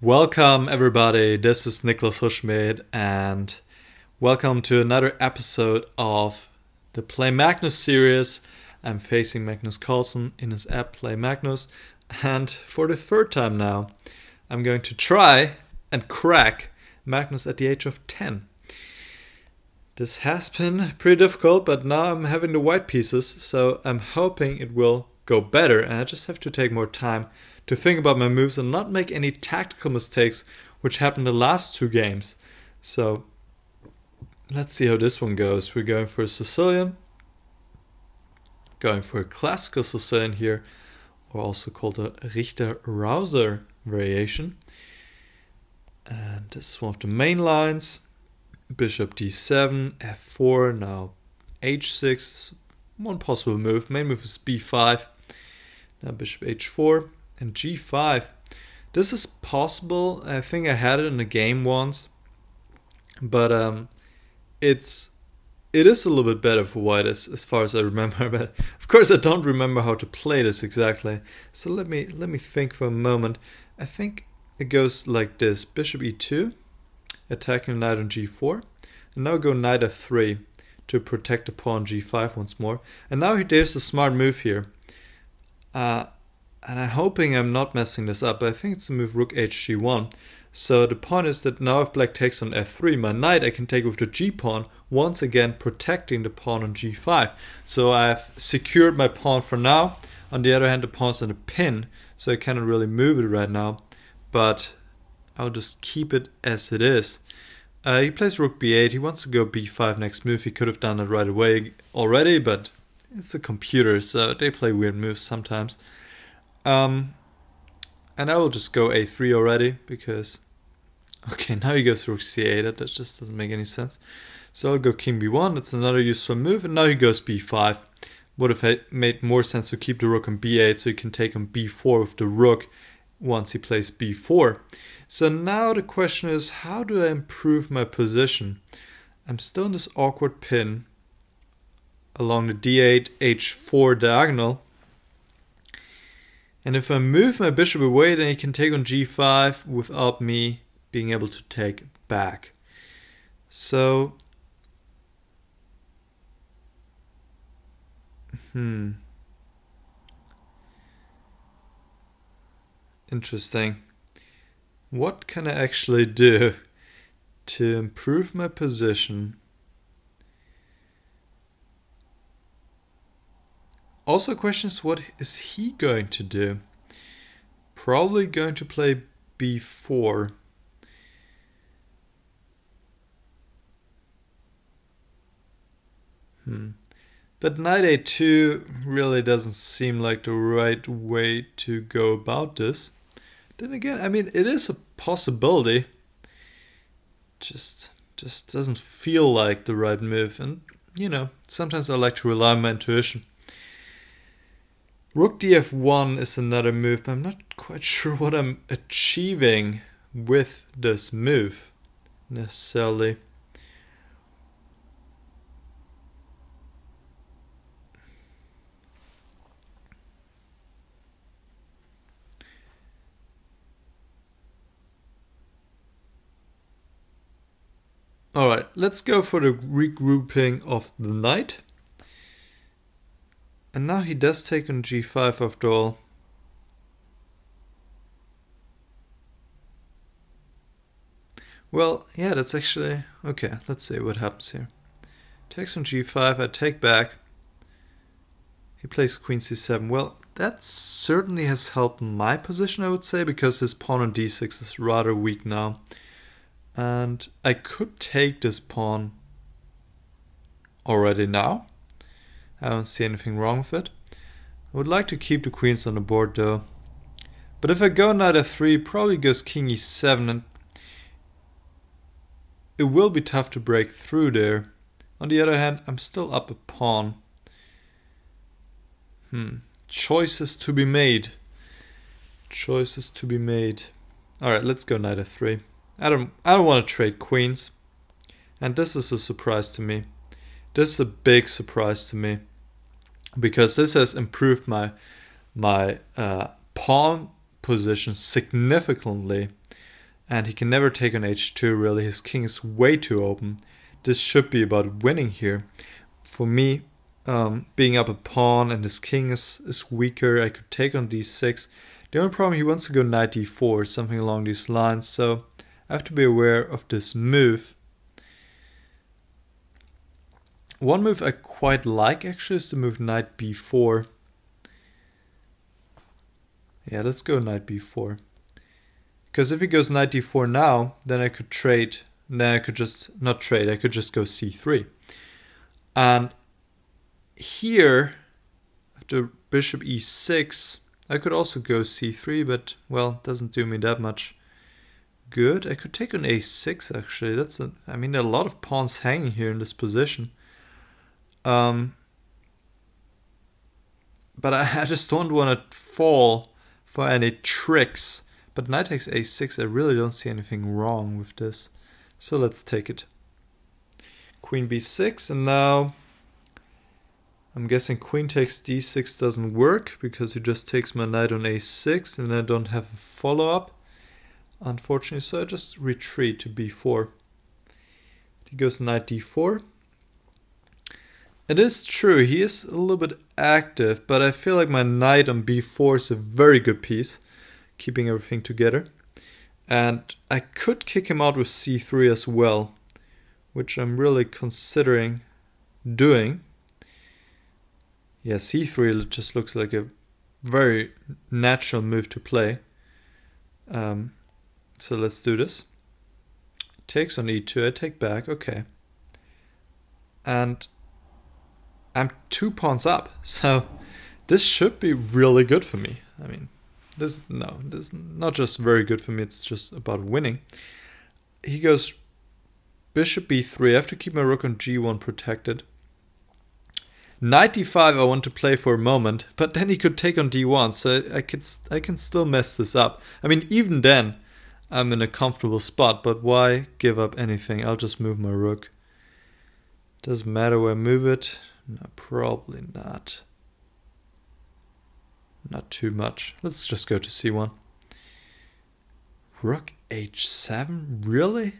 Welcome everybody, this is Niclas Huschenbeth and welcome to another episode of the Play Magnus series. I'm facing Magnus Carlsen in his app Play Magnus, and for the third time now I'm going to try and crack Magnus at the age of 10. This has been pretty difficult, but now I'm having the white pieces, so I'm hoping it will go better, and I just have to take more time to think about my moves and not make any tactical mistakes which happened the last two games. So let's see how this one goes. We're going for a Sicilian, going for a classical Sicilian here, or also called a Richter-Rauser variation. And this is one of the main lines. Bishop d7, f4, now h6, one possible move. Main move is b5, now bishop h4 and g5. This is possible. I think I had it in the game once, but it is a little bit better for white as far as I remember. But of course I don't remember how to play this exactly. So let me think for a moment. I think it goes like this: bishop e2, attacking knight on g4, and now go knight f3 to protect the pawn g5 once more. And now there's a smart move here. And I'm hoping I'm not messing this up, but I think it's the move rook hg1. So the point is that now if black takes on f3, my knight I can take with the g-pawn, once again protecting the pawn on g5. So I've secured my pawn for now. On the other hand, the pawn's in a pin, so I cannot really move it right now. But I'll just keep it as it is. He plays rook b8. He wants to go b5 next move. He could have done it right away already, but it's a computer, so they play weird moves sometimes. And I will just go a3 already, because... Okay, now he goes rook c8. That just doesn't make any sense. So I'll go king b1. That's another useful move. And now he goes b5. Would have made more sense to keep the rook on b8, so he can take on b4 with the rook once he plays b4. So now the question is, how do I improve my position? I'm still in this awkward pin along the d8, h4 diagonal. And if I move my bishop away, then he can take on g5 without me being able to take back. So, interesting. What can I actually do to improve my position? Also, the question is, what is he going to do? Probably going to play b4. But knight a2 really doesn't seem like the right way to go about this. Then again, I mean, it is a possibility. Just doesn't feel like the right move. And, you know, sometimes I like to rely on my intuition. Rook df1 is another move, but I'm not quite sure what I'm achieving with this move, necessarily. Alright, let's go for the regrouping of the knight. And now he does take on g5 after all. Well, yeah, that's actually... Okay, let's see what happens here. Takes on g5, I take back. He plays queen c7. Well, that certainly has helped my position, I would say, because his pawn on d6 is rather weak now. And I could take this pawn already now. I don't see anything wrong with it. I would like to keep the queens on the board though. But if I go knight f3, probably goes king e7, and it will be tough to break through there. On the other hand, I'm still up a pawn. Choices to be made. Choices to be made. Alright, let's go knight f3. I don't want to trade queens. And this is a surprise to me. This is a big surprise to me, because this has improved my pawn position significantly. And he can never take on h2 really. His king is way too open. This should be about winning here. For me, being up a pawn and his king is weaker, I could take on d6. The only problem, he wants to go knight d4, something along these lines, so I have to be aware of this move. One move I quite like actually is the move knight b4. Yeah, let's go knight b4. Because if he goes knight d4 now, then I could trade. Then I could just, not trade, I could just go c3. And here, after bishop e6, I could also go c3, but, well, doesn't do me that much good. I could take on a6, actually. I mean, there are a lot of pawns hanging here in this position. But I just don't want to fall for any tricks. But knight takes a6, I really don't see anything wrong with this. So let's take it. Queen b6, and now I'm guessing queen takes d6 doesn't work because he just takes my knight on a6 and I don't have a follow-up, unfortunately, so I just retreat to b4. He goes knight d4. It is true, he is a little bit active, but I feel like my knight on b4 is a very good piece, keeping everything together. And I could kick him out with c3 as well, which I'm really considering doing. Yeah, c3 just looks like a very natural move to play. So let's do this. Takes on e2, I take back, okay. And I'm 2 pawns up, so this should be really good for me. I mean, this is not just very good for me, it's just about winning. He goes bishop b3, I have to keep my rook on g1 protected. Knight d5 I want to play for a moment, but then he could take on d1, so I can still mess this up. I mean, even then, I'm in a comfortable spot, but why give up anything? I'll just move my rook. Doesn't matter where I move it. No, probably not. Not too much. Let's just go to c1. Rook h7? Really?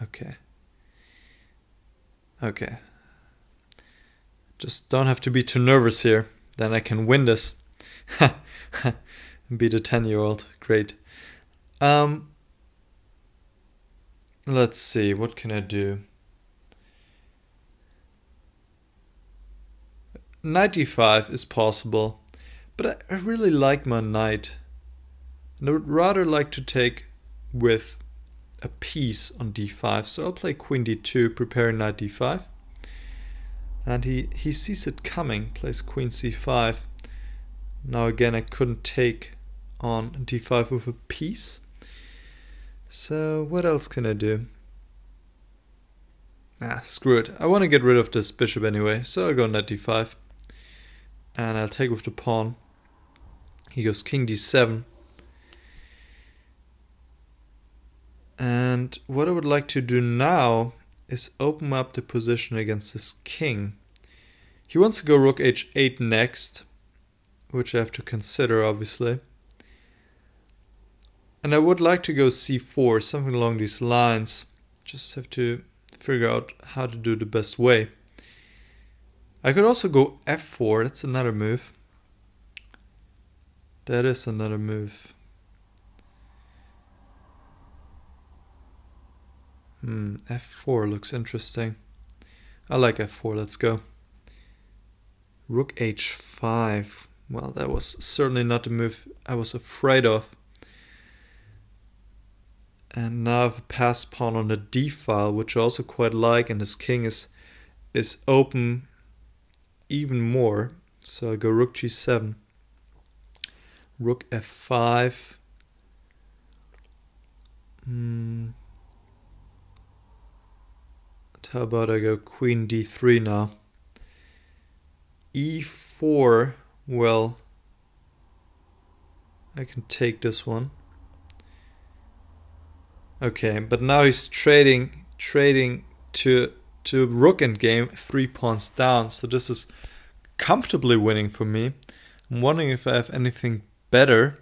Okay. Okay. Just don't have to be too nervous here. Then I can win this. Beat a 10-year-old. Great. Let's see. What can I do? Knight d5 is possible. But I really like my knight. And I would rather like to take with a piece on d5. So I'll play queen d2, preparing knight d5. And he sees it coming, plays queen c5. Now again, I couldn't take on d5 with a piece. So what else can I do? Screw it. I want to get rid of this bishop anyway, so I'll go knight d5. And I'll take with the pawn. He goes king d7. And what I would like to do now is open up the position against his king. He wants to go rook h8 next, which I have to consider, obviously. And I would like to go c4, something along these lines. Just have to figure out how to do the best way. I could also go f4, that's another move. That is another move. F4 looks interesting. I like f4, let's go. Rook h5. Well, that was certainly not the move I was afraid of. And now I have a passed pawn on the d file, which I also quite like, and his king is open even more. So I go rook g7. Rook f5. How about I go queen d3 now? e4, well, I can take this one. Okay, but now he's trading to rook endgame, 3 pawns down, so this is comfortably winning for me. I'm wondering if I have anything better.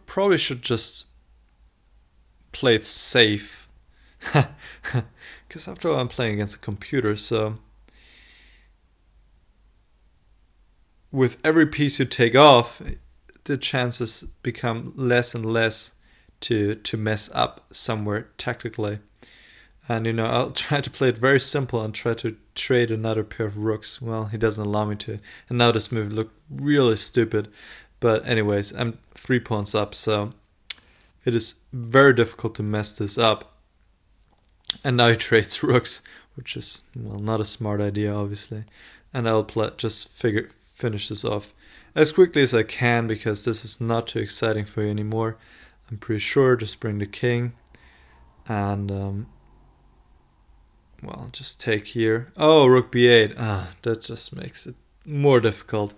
probably should just play it safe. Because after all, I'm playing against a computer, so with every piece you take off, the chances become less and less to mess up somewhere tactically. And you know, I'll try to play it very simple and try to trade another pair of rooks. Well, he doesn't allow me to. And now this move looked really stupid. But anyways, I'm 3 pawns up, so it is very difficult to mess this up. And now he trades rooks, which is, well, not a smart idea, obviously. And I'll just finish this off as quickly as I can, because this is not too exciting for you anymore. I'm pretty sure. Just bring the king. And, well, just take here. Oh, rook b8. That just makes it more difficult.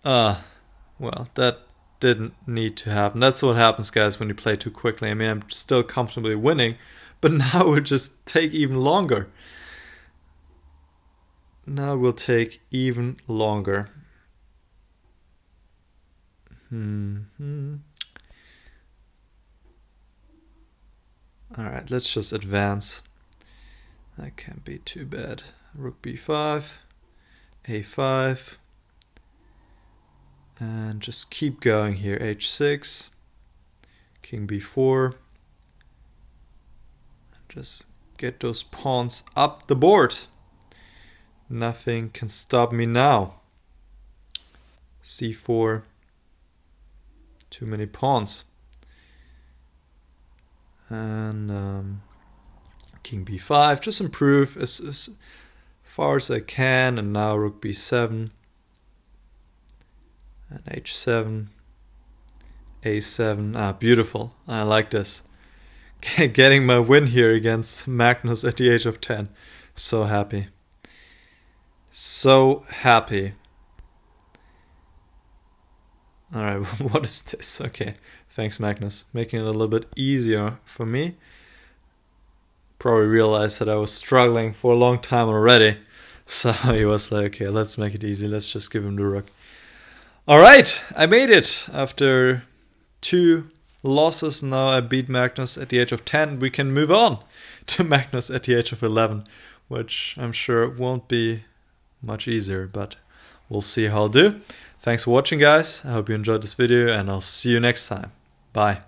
Well, that didn't need to happen. That's what happens, guys, when you play too quickly. I mean, I'm still comfortably winning, but now it will just take even longer. Now it will take even longer. Alright, let's just advance. That can't be too bad. Rook b5, a5, and just keep going here. h6, king b4. Just get those pawns up the board. Nothing can stop me now. c4. Too many pawns. And king b5. Just improve as far as I can. And now rook b7. And h7. a7. Beautiful. I like this. Getting my win here against Magnus at the age of 10. So happy. So happy. Alright, what is this? Okay, thanks Magnus. Making it a little bit easier for me. Probably realized that I was struggling for a long time already. So he was like, okay, let's make it easy. Let's just give him the rook. Alright, I made it. After 2 losses, now I beat Magnus at the age of 10. We can move on to Magnus at the age of 11, which I'm sure won't be much easier, but we'll see how I'll do. Thanks for watching, guys. I hope you enjoyed this video, and I'll see you next time. Bye.